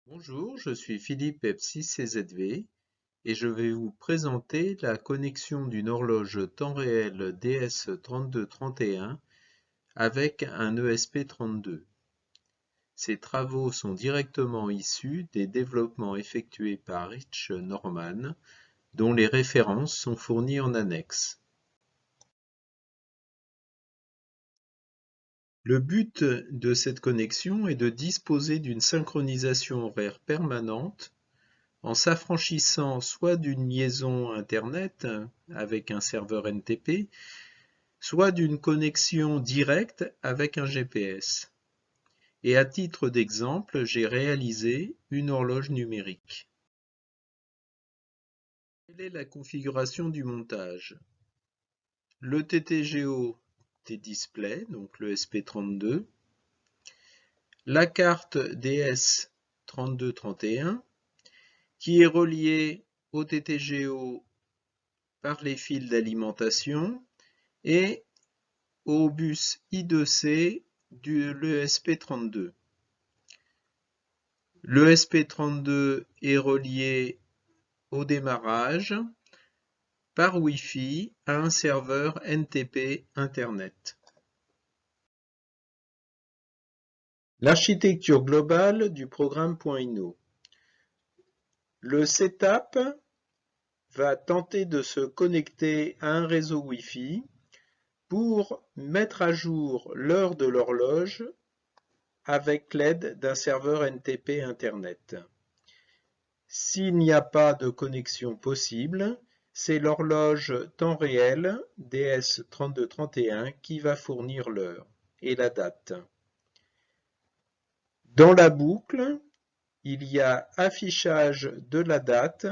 Bonjour, je suis Philippe F6CZV et je vais vous présenter la connexion d'une horloge temps réel DS3231 avec un ESP32. Ces travaux sont directement issus des développements effectués par Rich Norman, dont les références sont fournies en annexe. Le but de cette connexion est de disposer d'une synchronisation horaire permanente en s'affranchissant soit d'une liaison Internet avec un serveur NTP, soit d'une connexion directe avec un GPS. Et à titre d'exemple, j'ai réalisé une horloge numérique. Quelle est la configuration du montage? Le TTGO T-Display, donc le SP32, la carte DS3231 qui est reliée au TTGO par les fils d'alimentation et au bus I2C de l'ESP32. L'ESP32 est relié au démarrage par Wi-Fi à un serveur NTP Internet. L'architecture globale du programme .ino. Le setup va tenter de se connecter à un réseau Wi-Fi pour mettre à jour l'heure de l'horloge avec l'aide d'un serveur NTP Internet. S'il n'y a pas de connexion possible, c'est l'horloge temps réel DS3231 qui va fournir l'heure et la date. Dans la boucle, il y a affichage de la date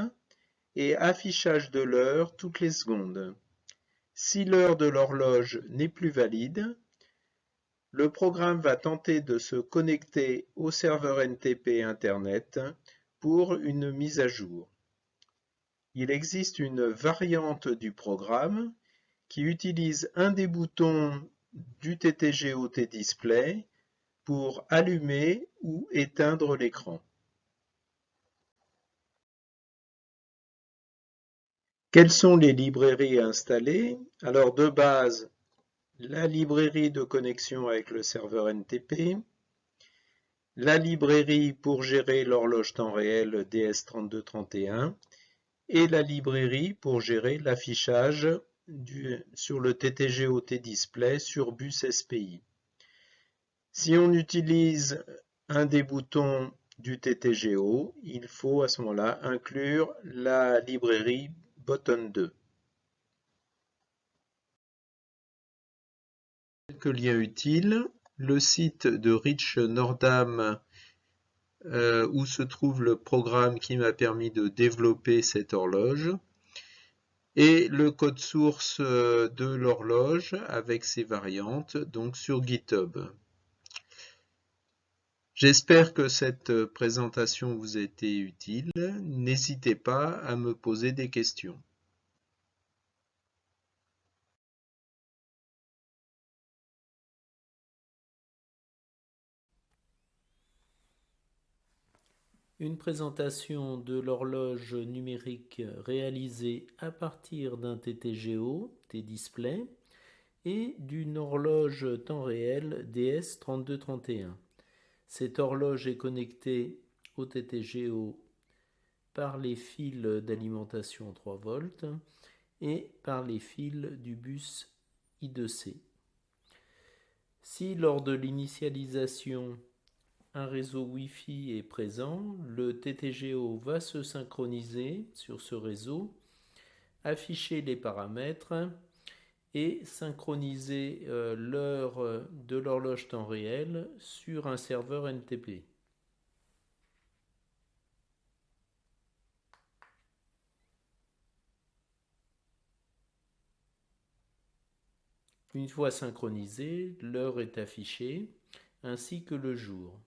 et affichage de l'heure toutes les secondes. Si l'heure de l'horloge n'est plus valide, le programme va tenter de se connecter au serveur NTP Internet pour une mise à jour. Il existe une variante du programme qui utilise un des boutons du TTGO T-Display pour allumer ou éteindre l'écran. Quelles sont les librairies à installer? Alors de base, la librairie de connexion avec le serveur NTP, la librairie pour gérer l'horloge temps réel DS3231 et la librairie pour gérer l'affichage sur le TTGO T-Display sur bus SPI. Si on utilise un des boutons du TTGO, il faut à ce moment-là inclure la librairie Button 2. Quelques liens utiles, le site de Rich Nordam où se trouve le programme qui m'a permis de développer cette horloge et le code source de l'horloge avec ses variantes donc sur GitHub. J'espère que cette présentation vous a été utile. N'hésitez pas à me poser des questions. Une présentation de l'horloge numérique réalisée à partir d'un TTGO, T-Display, et d'une horloge temps réel DS3231. Cette horloge est connectée au TTGO par les fils d'alimentation 3 volts et par les fils du bus I2C. Si lors de l'initialisation un réseau Wi-Fi est présent, le TTGO va se synchroniser sur ce réseau, afficher les paramètres et synchroniser l'heure de l'horloge temps réel sur un serveur NTP. Une fois synchronisée, l'heure est affichée ainsi que le jour.